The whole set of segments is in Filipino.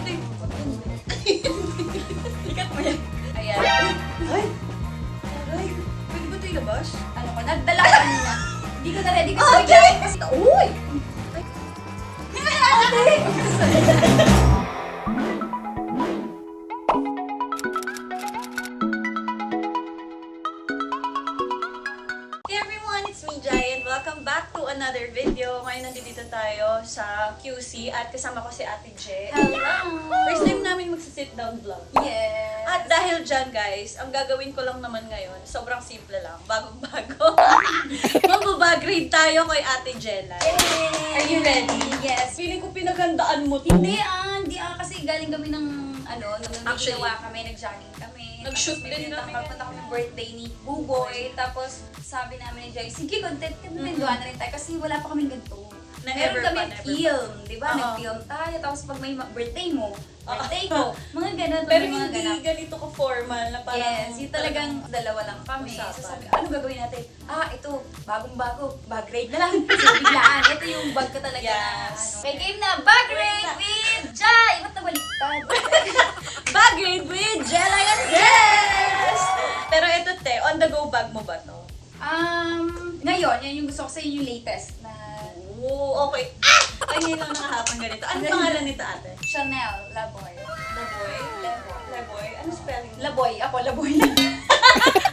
Ate. Ikat mo yan. Ayan. Ay! Aray! Pwede ba ito ilabas? Ano ko, nagdala ko kanina. Hindi ko na-ready ko sa Ate! Uy! Hey everyone, it's me, Giant. Welcome back to another video. Ngayon nandito tayo sa QC at kasama ko si Ate Je. Hello! First time namin magsa-sit down vlog. Yes! At dahil dyan guys, ang gagawin ko lang naman ngayon, sobrang simple lang, bagong-bago. Magbabag-grade tayo kay Ate Jella. Yay! Are you ready? Yes! Feeling ko pinaghandaan mo to. Hindi kasi galing kami ng nung Actually, ginawa kami, nag-jogging kami. nag-shoot Tapos din may kami. punta kami ng birthday ni Buboy. Tapos sabi namin ni Joy, sige, content kami, na rin tayo kasi wala pa kaming ganito. Na Meron ever kami pa, never film, di ba? Oo. Nag-film tayo, tapos pag may birthday mo, birthday ko, mga ganun. Pero mga hindi ganap. ganito ko formal na parang... Yes, yung talagang dalawa lang kami. usapan. So sabi, ano gagawin natin? Ito, bagong-bago, bag raid na lang. So biglaan, ito yung bag ko talaga Yes. na, may game na, bag raid with Jai! Ba't nabaliktad? Bag-grade with Jella and Yes! Pero ito te, on the go bag mo ba to? Ngayon, yan yung gusto ko sa inyo yung latest na Oo, okay. Ay, ngayon lang nakahapon ganito. Ano pangalan nito ate? Chanel Laboy. Laboy? Laboy? Ano spelling? Laboy, ako Laboy.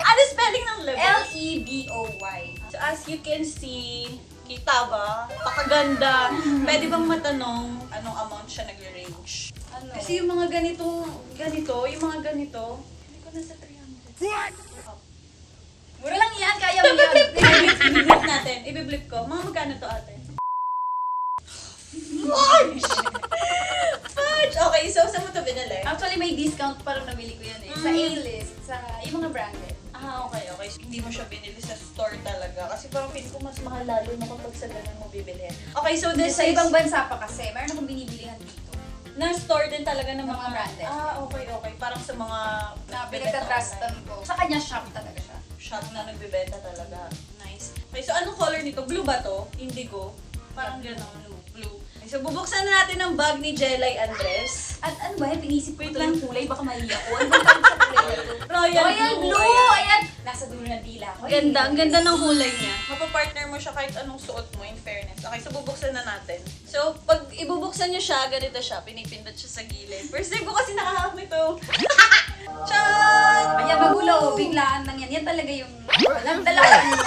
Ano spelling ng Laboy? L-E-B-O-Y. So as you can see, kita ba? Pakaganda. Pwede bang matanong anong amount siya nagre-range? Ano? Kasi yung mga ganito, yung mga ganito, hindi ko nasa 300. What? Mura lang yan, kaya mo yan. Ibiblip natin. Ibiblip ko. Mga magkano to ate? Fudge! Fudge! Okay, so saan mo to binili? Actually, may discount pa rin nabili ko yan eh. Sa A-list, sa yung mga branded. Okay. So, hindi mo siya binili sa store talaga. Kasi parang feeling ko mas mahal lalo na kapag sa ganun mo bibili. Okay, so this Sa is... ibang bansa pa kasi, meron akong binibilihan dito. Na-store din talaga ng Ng mga mga branded. Okay. Parang sa mga... Na nagbebenta pinagtatrustan online. ko. Sa kanya shop talaga siya. Shop na nagbebenta talaga. Nice. Okay, so anong color nito? Blue ba to? Indigo? Parang gano'n. Blue. Okay, so bubuksan na natin ang bag ni Jelay Andres. At ano ba, pinisip ko Wait ito lang. yung kulay, baka mali ako. Ano ba tawag sa kulay na ito? Royal Blue! Ayan. Ayan! Nasa dulo ng dila ko. Ganda. Ang ganda ng kulay niya. Mapapartner mo siya kahit anong suot mo, in fairness. Okay, so bubuksan na natin. So, pag ibubuksan niyo siya, ganito siya. Pinipindot siya sa gilid. First time ko kasi nakahawak nito. Chan! Kaya magulo, biglaan lang yan. Yan talaga yung nagdala ko kanina.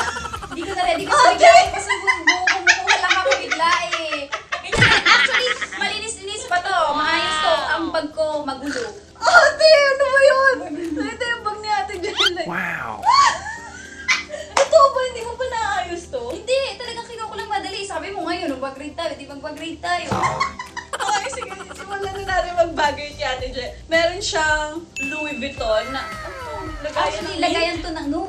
Hindi ko na-ready kasi Okay. bigla kasi kumukuha lang ako bigla eh. Ganyan. Actually, malinis-linis pa to. Maayos to. Ang bag ko magulo. Ate! Ano ba yun? Ito yung bag ni Ate Jelay. Wow. Ito ba? Hindi mo pa naayos to? Hindi, talagang kinuha ko lang madali. Sabi mo ngayon, mag-grade tayo. Di mag-grade tayo. Okay, sige. Simulan na natin mag-bagay kay Ate Je. Meron siyang Louis Vuitton na, lagayan Actually, ng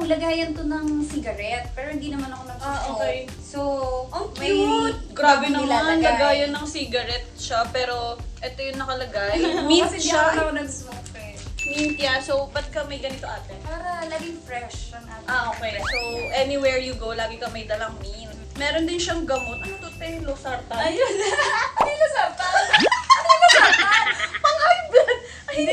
lagayan to ng cigarette. Pero hindi naman ako nagsusuot. okay. So, Ang may cute! Grabe ibang naman, nilalagay. lagayan ng cigarette siya, pero ito yung nakalagay. Mint Kasi hindi siya. ako nag-smoke eh. Mint yan. So, ba't ka may ganito ate? Para laging fresh ang ating Okay. So, anywhere you go, lagi ka may dalang mint. Meron din siyang gamot. Ano to, te? Losartan? Ayun. Ano yung lasartan? Ano yung lasartan? Pang-high blood! Ay, Hindi.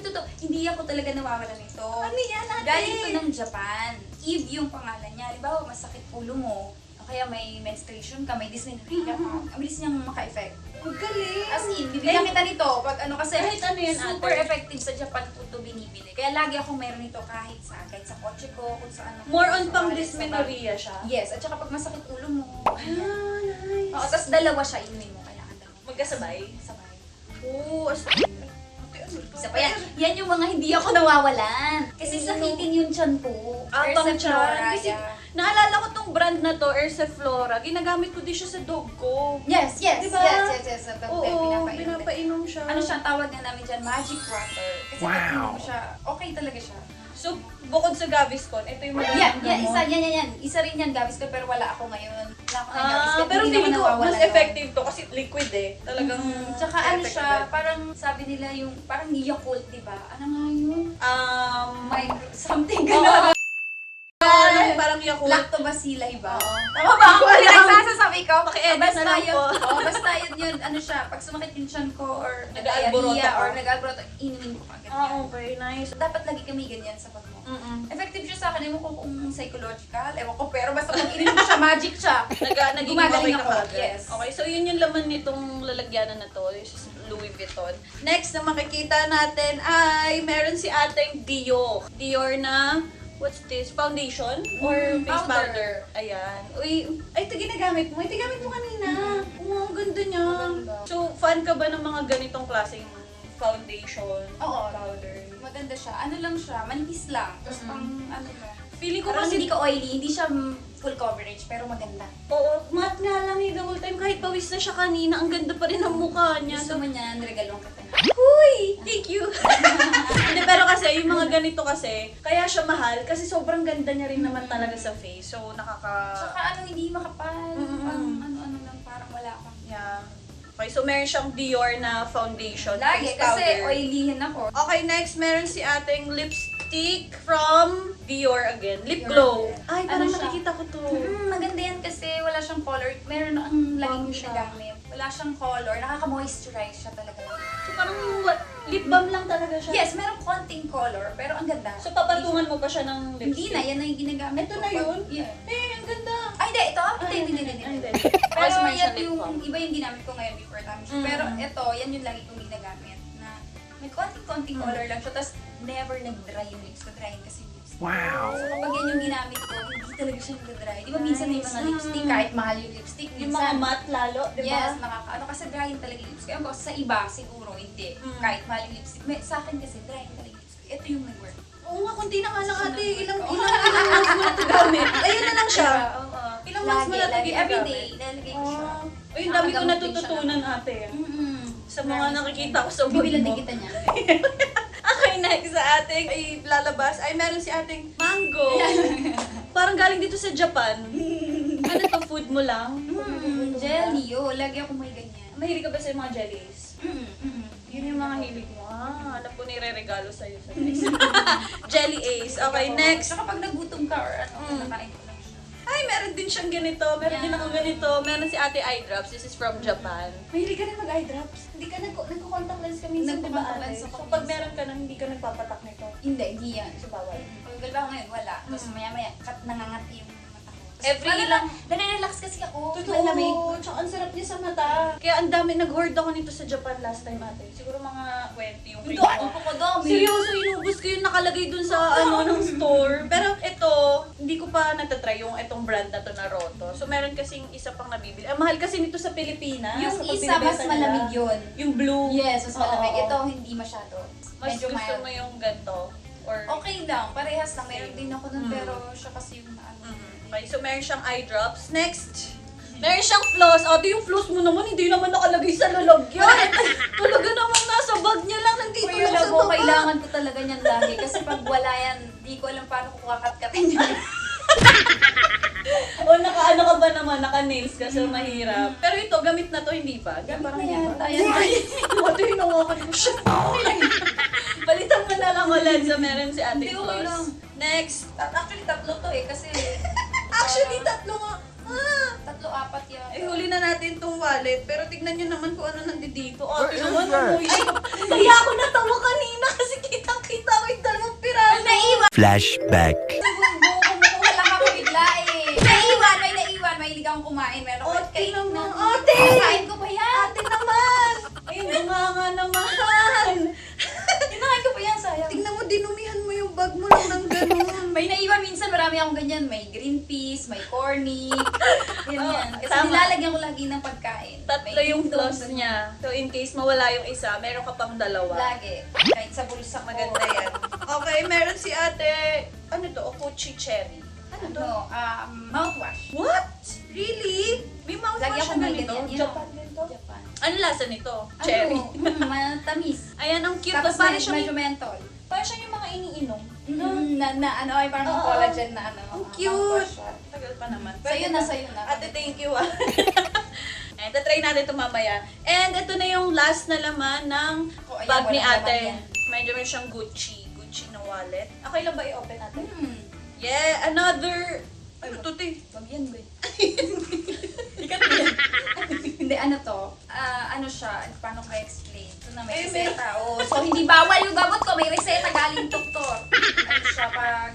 Ito. Hindi ako talaga nawawala nito. Ano yan, ate? Galing to ng Japan. Eve yung pangalan niya. Halimbawa, masakit ulo mo. O kaya may menstruation ka, may dysmenorrhea ka. Ang bilis niyang maka-effect. Ang galing! As in, bibigyan kita nito. Pag ano kasi, Kahit ano yan, super ate. effective sa Japan po ito binibili. Kaya lagi akong meron nito kahit saan. Kahit sa kotse ko, kung saan. More on Sa pang alis, dysmenorrhea siya. Yes, at saka pag masakit ulo mo. Nice. Oo, tapos dalawa siya, inumin mo. Kailangan dalawa. Magkasabay? Sabay. Oo, ate, ano to? Isa pa yan. Yan yung mga hindi ako nawawalan. Kasi sakitin yung tiyan ko. Pang Perseflora, tiyan. Kasi yeah. naalala ko tong brand na to, Perseflora. Ginagamit ko din siya sa dog ko. Yes. Diba? Yes. Oo, Pinapainom. pinapainom siya. Ano siya, tawag na namin dyan, magic water. Kasi pag Wow. inom mo siya, okay talaga siya. So, bukod sa Gaviscon, ito yung mga Yan. Isa rin yan, Gaviscon, pero wala ako ngayon. Wala ako ngayon, Gaviscon. pero Hindi feeling naman ko nawawala mas nun. effective to kasi liquid eh. Talagang Tsaka ano effective. siya, parang sabi nila yung, parang Yakult, diba? Ano nga yun? Um, Something oo, gano'n. parang ng Yakult. Lactobacilli ba? Oo. Tama ba ako? Hindi ko alam. Pinagsasabi ko? Paki-edit Basta na lang yun. po. Oo, basta yun. Ano siya, pag sumakit yung tiyan ko or Nag-aalborota diarrhea ka. or nag-alborota, inumin ko agad Ah, yan. okay, nice. Dapat lagi kami ganyan sa pag mo. Effective siya sa akin. Ewan ko kung psychological. Ewan ko, pero basta pag ininom ko siya, magic siya. Naging Gumagaling okay ka ako, agad. yes. Okay, so yun yung laman nitong lalagyanan na to, is Louis Vuitton. Next na makikita natin ay meron si ating Dior. Dior na, what's this? Foundation? Or face powder? Powder. Ayan. Uy, ay, ito ginagamit mo. Ito gamit mo kanina. Oo, ang ganda niya. Maganda. So, fan ka ba ng mga ganitong klaseng foundation? Oo. Powder? Maganda siya. Ano lang siya, manipis lang. Tapos pang ano lang. Feeling ko Parang kasi hindi ka oily, hindi siya full coverage, pero maganda. oo, matte nga lang the whole time. Kahit pawis na siya kanina, ang ganda pa rin ang mukha niya. Gusto mo niyan, regalong kita na. Huy! Thank you! Hindi, pero kasi, yung mga ganito kasi, kaya siya mahal kasi sobrang ganda niya rin naman talaga sa face. So, Tsaka ano, hindi makapal. Mm-mm. Pang ano-ano lang, parang wala kang. Yeah. Okay, so meron siyang Dior na foundation. Lagi, face kasi powder. oilihin ako. Okay, next, meron si ating lipstick from Dior again. Lip Dior glow. again. Ay, Ano parang siya? nakikita ko to. Maganda yan kasi wala siyang color. Meron ang laging Bango siya. ginagamit. Wala siyang color. Nakaka-moisturize siya talaga. So, parang lip balm lang talaga siya. Yes, meron konting color, pero ang ganda. So, papatungan mo pa siya ng lipstick? Hindi na, yan na yung ginagamit Ito ko. na yun? Yeah. Eh, ang ganda. Ay, hindi, ito? Ay, Hindi. Pero Pero may siya yan lip yung, balm. iba yung ginamit ko ngayon before time. Mm. Pero ito, yan yung lagi kong ginagamit. Na may konting-konting color lang siya, tapos never nag-dry yung lips ko. Dry kasi yung lips ko. Wow. So kapag yan yung ginamit ko, hindi talaga siya nag-dry. Di ba minsan may mga Nice. lipstick, kahit mahal yung lipstick, Yung mga minsan. matte lalo, di ba? Yes, nakakaano kasi dry talaga yung lips ko. Ewan ko, sa iba siguro hindi. Mm. Kahit mahal yung lipstick. Sa akin kasi dry talaga yung lips ko. Ito yung nag-work. Oo nga, kunti na nga lang ate. Ilang Oo. months mo na ito gamit. Ayun na lang siya. Ilang months mo na ito Lagi, ginagamit. everyday, nilalagay ko siya. Ayun, dami ko Nakagamot din natututunan ate. Mm-mm. Sa mga nakikita ko sa vlog Bibilan mo. din kita niya. Okay, next sa ating ay lalabas ay meron si ating mango. Parang galing dito sa Japan. Ano to, food mo lang? Jelly, oh. Lagi ako may ganyan. Mahilig ka ba sa mga jellies? Mm-mm. Yun yung mga hilig mo. Ah, ano po nire-regalo sa'yo sa next. Jelly Ace. Okay, next. Saka pag nagutom ka or ano, Mm. nakain ko lang siya. Ay, meron din siyang ganito. Meron din ako ganito. Meron si Ate Eye Drops. This is from Japan. Mahilig ka rin mag-eye drops? Hindi ka nagko-contact lens ka minsan, di ba Nagko-contact ate? lens ako So, pag minsan. meron ka nang hindi ka nagpapatak nito, Hindi yan. so bawal. Pag galaw ngayon, wala. Tapos maya-maya, nangangati yung mata ko. Tapos Every parang ilang- nare-relax kasi ako. Totoo. Malamig. Tsaka ang sarap niya sa mata. Kaya ang dami, nag-hoard ako nito sa Japan last time ate. Siguro mga 20 yung Hindi cream ako ko. ko dami. Seryoso, inubos ko yung nakalagay dun sa ng store. Pero ito, hindi ko pa natatry yung itong brand na to na Roto. So meron kasing isa pang nabibili. Ang mahal kasi nito sa Pilipinas. Yung Kapag isa, mas binibenta nila. malamig yun. Yung blue. Yes, mas malamig. Oo. Ito, hindi masyado. Mas Medyo gusto mild. mo yung ganito? Or... Okay lang, parehas lang. Meron din ako nun, Mm. pero siya kasi yung ano. Okay, so meron siyang eye drops. Next, meron siyang floss. Ate, yung floss mo naman, hindi naman nakalagay sa lalagyan. Talaga namang nasa bag niya lang, nandito Kuya lang sa Labo, baba. kailangan ko talaga niyan lagi. Kasi pag wala yan, di ko alam paano ko kakatkatin yan. O naka-ano ka ba naman, naka-nails ka, so mahirap. Pero ito, gamit na to, hindi ba? Gamit Parang na hindi yan. ba? Ayan. Ate, hinawakan mo siya. Palitan mo na lang ulit sa meron si Ate Hindi, okay lang. Floss. Next. Actually, tatlo to eh. Kasi Actually, tatlo nga. Ah! tatlo, apat yan. Eh, huli na natin tong wallet, pero tignan nyo naman kung ano nandito. What Ate is naman, that? umuwi siya. Kaya ako natawa kanina kasi kitang-kita ko yung dalawang piraso. Naiwan! Flashback. Kumukuha lang ako bigla eh. Naiwan! May naiwan! Mahilig akong kumain. Meron ako Ate cake naman, na. ate! Kain ko pa yan! Ate naman! Ayun, nga naman! Kinain ko pa yan, sayang. Tingnan mo, dinumihan mo yung bag mo lang ng ganun. May naiwan minsan, marami akong ganyan. May green peas, may corny. Ganyan. Kasi tama. nilalagyan ko lagi ng pagkain. Tatlo May yung dito, floss ganyan. niya. So, in case mawala yung isa, meron ka pang dalawa. Lagi. Kahit sa bulsa ko. Maganda yan. Okay, meron si ate, ano to, Okuchi Cherry. Ano to? Ano, mouthwash. What? Really? May mouthwash Lagi ako na may ganito? ganyan. Japan din to? Japan. Ano lasa nito? Cherry. Ano, matamis. Ayan, ang cute. Tapos Parang may siya medyo mentol. parang siya yung mga iniinom. Na ano, ay parang Oo. collagen na ano. Ang cute. mouthwash siya. Tagal pa naman. Sa'yo na, sa'yo na. Ate, thank you ah. And tatry natin ito mamaya. And ito na yung last na laman ng Ako, ayan, bag ni walang ate. laman yan. Medyo meron siyang Gucci na wallet. Okay lang ba i-open natin? Hmm. Yeah, another Ano to, te? Wag yan, be. Ikat mo yan. Hindi, ano to? Ano siya? Paano ko explain? Ito na may Eh, may- reseta. Oh, so, hindi bawal yung gamot ko. May reseta galing doktor. Ano siya? Pag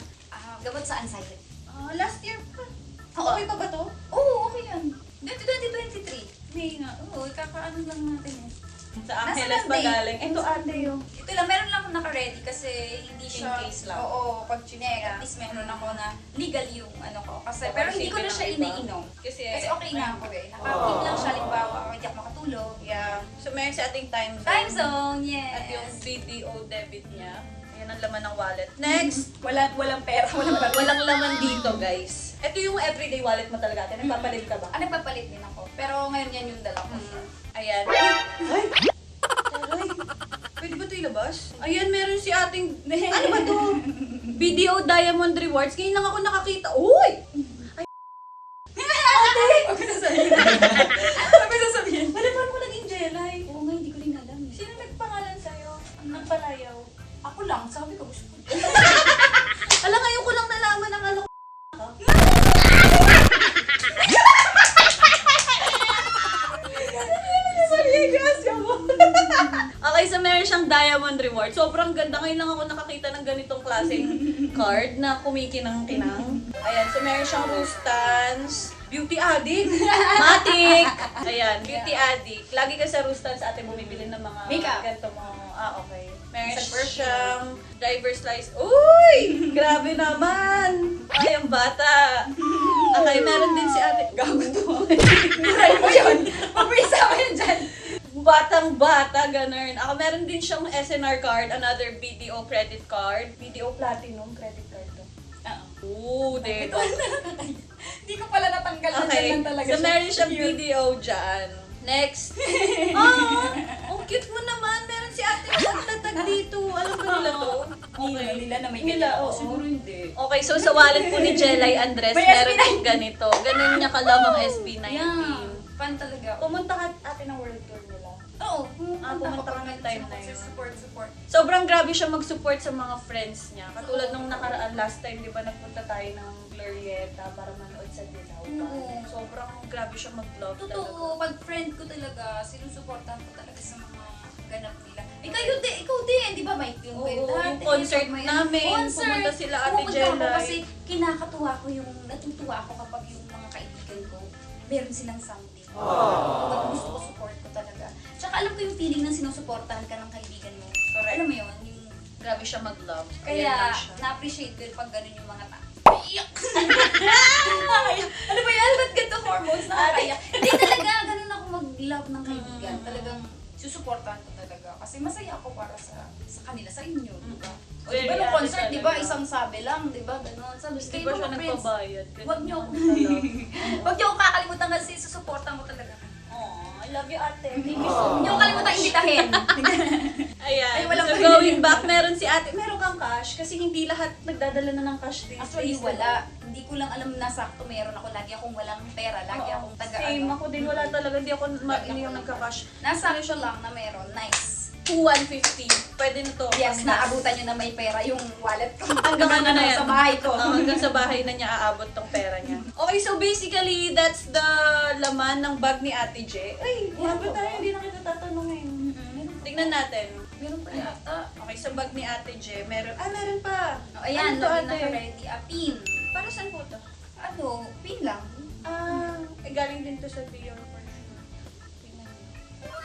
gamot sa anxiety. Last year pa. Oo. Okay pa ba to? Oo, okay yan. 2023. May nga. Oo, kakaano lang natin eh. Sa Nasa Angeles ba Monday. galing? Ito ate yung... Ito lang, meron lang ako naka-ready kasi hindi In siya... case lang. Oo, pag chinek, Yeah. at least meron ako na legal yung ano ko. Kasi, Oo, pero kasi hindi ko na siya iba. iniinom. Kasi okay na ako eh. Naka-keep lang siya, limbawa, hindi ako makatulog. Yeah. So meron sa ating time zone. Time zone, yes. At yung BDO debit niya. Ayan ang laman ng wallet. Next! Walang pera, Walang laman dito, guys. Ito yung everyday wallet mo talaga. Ate. Nagpapalit ka ba? Nagpapalit din ako. Pero ngayon yan yung dala ko. Ayan. Ay! Aray! Pwede ba ito ilabas? Ayan, meron si ating... Ano ba to? BDO Diamond Rewards. Ngayon lang ako nakakita. Uy! Ay! Ate! Huwag ko sasabihin. Huwag ko sasabihin. Malaman mo naging jelay. Oo nga, hindi ko rin alam eh. Sino nagpangalan sa'yo? Ang nagpalayaw. Ako lang, sabi ko gusto ko. Alam, ngayon ko lang nalaman ang ano. Okay, so meron siyang diamond reward. Sobrang ganda. Ngayon lang ako nakakita ng ganitong klaseng card na kumikinang-kinang. Ayan, so meron siyang Rustans. Beauty addict. Matic. Ayan, beauty addict. Lagi ka sa Rustans ate bumibili ng mga Makeup. ganito mo. Okay. Meron Sa perfume. siyang driver's license. Uy! Grabe naman! Ay, ang bata. Okay, meron din si ate. Gago to. Try mo yun! Mapisa mo yun dyan! Batang-bata, ganun. Ako, meron din siyang SNR card, another BDO credit card. BDO Platinum credit card to. Oo, diba? Hindi ko pala natanggal na Okay, dyan lang talaga so siya. meron siyang Cute. BDO dyan. Next. Ah, ang cute mo naman. Meron si ate nagtatag dito. Alam ba nila to? Nila na may Nila, ganyan. oo. Siguro hindi. Okay, so sa wallet po ni Jelay Andres, May meron SB19. din ganito. Ganun niya kalamang SB19. Yeah. Fan talaga. Pumunta ka ate ng world tour nila. Oo. Pumunta ka ng time na yun. Support. Sobrang grabe siya mag-support sa mga friends niya. Katulad nung nakaraan last time, di ba, nagpunta tayo ng Glorieta para manood sa Dilaw. Oo. Sobrang grabe siya mag-vlog talaga. Totoo, pag friend ko talaga, sinusuportahan ko talaga sa mga ganap nila. Ikaw din, di ba, Mike? Yung Oo, kwenta, yung concert namin, pumunta sila Ate Pumunta ako Jelay. kasi kinakatuwa ko natutuwa ako kapag yung mga kaibigan ko, meron silang something. Kapag gusto ko, support ko talaga. Tsaka alam ko yung feeling ng sinusuportahan ka ng kaibigan mo. Correct. Alam mo yun, yung Grabe siya mag-love. Ayan kaya lang siya. na-appreciate ko yun pag ganun yung mga tao. Ano ba yan? Ba't ganito hormones nakakaya? Hindi talaga, ganun ako mag-love ng kaibigan. Talagang susuportahan ko talaga. Kasi masaya ako para sa kanila, sa inyo, di ba? O di ba Very nung ate concert, di ba, talaga. isang sabi lang, di ba, ganun. Sabi, Di kayo ba siya mga friends, nagbabayad? Huwag niyo ako Huwag Huwag niyo akong kakalimutan kasi susuportan ko talaga. I love you ate. Thank you Huwag niyo akong kalimutan imbitahin. Ayan. Ay, walang So pwede. going back, meron si ate. Meron kang cash kasi hindi lahat nagdadala na ng cash these Actually, days, wala. Hindi ko lang alam na sakto meron ako. Lagi akong walang pera. Lagi Oo. akong taga Same, ano. ako din wala talaga. Hindi ako Lagi ako yung walang nagka-cash. Nasa siya lang na meron. Nice. 2,150. Pwede na to. Yes, naabutan nyo na may pera yung wallet ko. Hanggang ano na yan? Sa bahay ko. Hanggang sa bahay na niya aabot tong pera niya. Okay, so basically, that's the laman ng bag ni Ate J. Ay, Meron grabe pa tayo, ba? hindi na kita tatanungin. Meron Tignan natin. Meron pa yata. Okay, sa bag ni Ate J, meron pa. Oh, ayan, Ano to, lagi ate? naka-ready. Pin. Para saan po to? Ano, pin lang. Galing din to sa Dior for sure. Tingnan mo.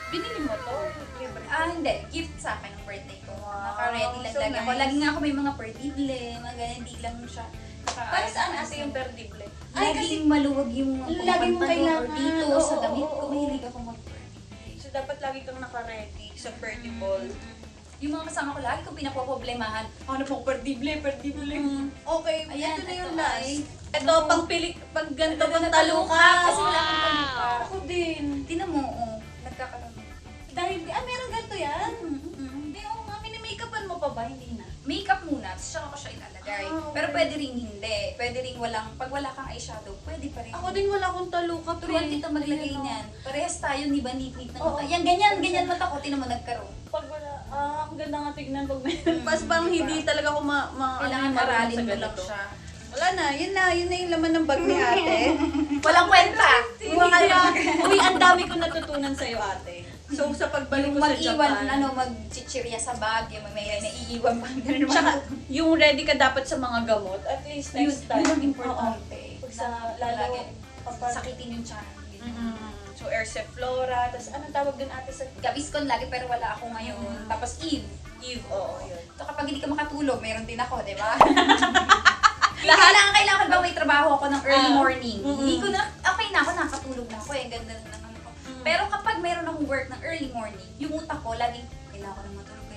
Binili mo to? Libre. Hindi. Gift sa akin ng birthday ko. Wow, Naka-ready lang so lagi ako. nice. Lagi nga ako may mga perdible, mga ganyan. Hindi lang siya. Para saan ate yung perdible? Laging maluwag yung Lagi mong pantalon or kailangan. dito Oo, sa damit oo, ko. oo. Mahilig ako mag-perdible. So dapat lagi kang naka-ready sa perdible. Yung mga kasama ko, lagi ko pinapoproblemahan. Ano pong perdible? Okay, Ayan, ito na yung ito last. ay- Ito, pang pili, pag ganito Ito pang na talo ka. Kasi wala akong paluka. Ako din. Tinan mo, nagkakaroon. Dahil, meron ganito yan? Hindi, oo nga, mini-makeupan mo pa ba? Hindi na. Makeup muna, tapos saka ko siya ilalagay. Ah, okay. Pero pwede rin hindi. Pwede rin pag wala kang eyeshadow, pwede pa rin. Ako din wala akong taluka. Turuan kita maglagay Ayan, niyan. Parehas tayo, di ba, neat-neat na Oo. mata. Yan, ganyan mata ko, tinan mo, nagkaroon. Pag wala, ang ganda nga tignan pag may... Pas parang hindi talaga ako Kailangan marunong aralin sa mo lang ganito. siya. Wala na, yun na yung laman ng bag ni ate. Walang kwenta. Uy, ang dami ko natutunan sa'yo, ate. So, sa pagbalik Yung ko sa mag-iwan, Japan, mag-chichirya sa bag, yung may naiiwan pa. Ganun tsaka, yung ready ka dapat sa mga gamot, at least yun, next time. yun ang importante. Oo. Pag sa, lalo, Lagi, kapag, sakitin yung tiyan. So, Erseflora, tapos anong tawag din ate sa Gaviscon lagi pero wala ako ngayon. Tapos Eve. Eve? Oo, yun. So kapag hindi ka makatulog, meron din ako, di ba? Kailangan ba may trabaho ako ng early morning? Hindi ko na, okay na ako, nakatulog na ako, ganda na ng ano ko. Pero kapag meron akong work ng early morning, yung utak ko, laging, kailangan ko na matulog,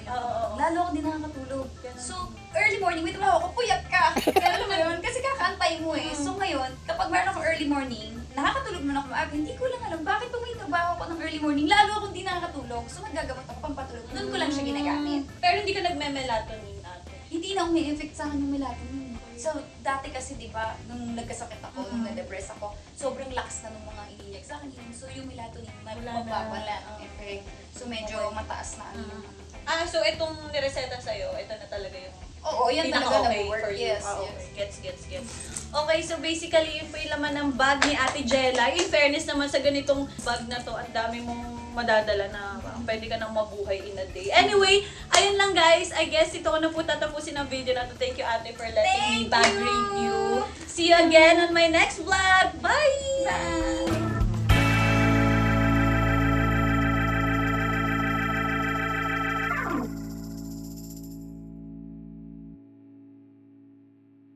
lalo ako din nakakatulog. So, early morning, may trabaho ako, puyat ka. Alam mo yun? Kasi kakaantay mo eh. So ngayon, kapag meron akong early morning, nakakatulog na ako maaga, hindi ko lang alam bakit pag may trabaho ako ng early morning, lalo akong di nakakatulog. So magagamot ako pampatulog. Doon ko lang siya ginagamit. Pero hindi ka nagme-melatonin, ate. Hindi na umi-effect sa akin yung melatonin. So, dati kasi, di ba, nung nagkasakit ako, nung na-depress ako, sobrang lakas na nung mga iniyak sa akin. So, yung melatonin, wala ng effect. So, medyo mataas na ano yung So itong nireseta sa'yo, ito na talaga yung Oo, yan talaga nag-work. Yes, yes. Gets. Okay, so basically, yun po yung laman ng bag ni Ate Jella. In fairness naman sa ganitong bag na to, ang dami mong madadala na pwede ka nang mabuhay in a day. Anyway, ayun lang guys. I guess ito ko na po tatapusin ang video na to. Thank you, Ate, for letting me bag review. See you again on my next vlog. Bye! Bye!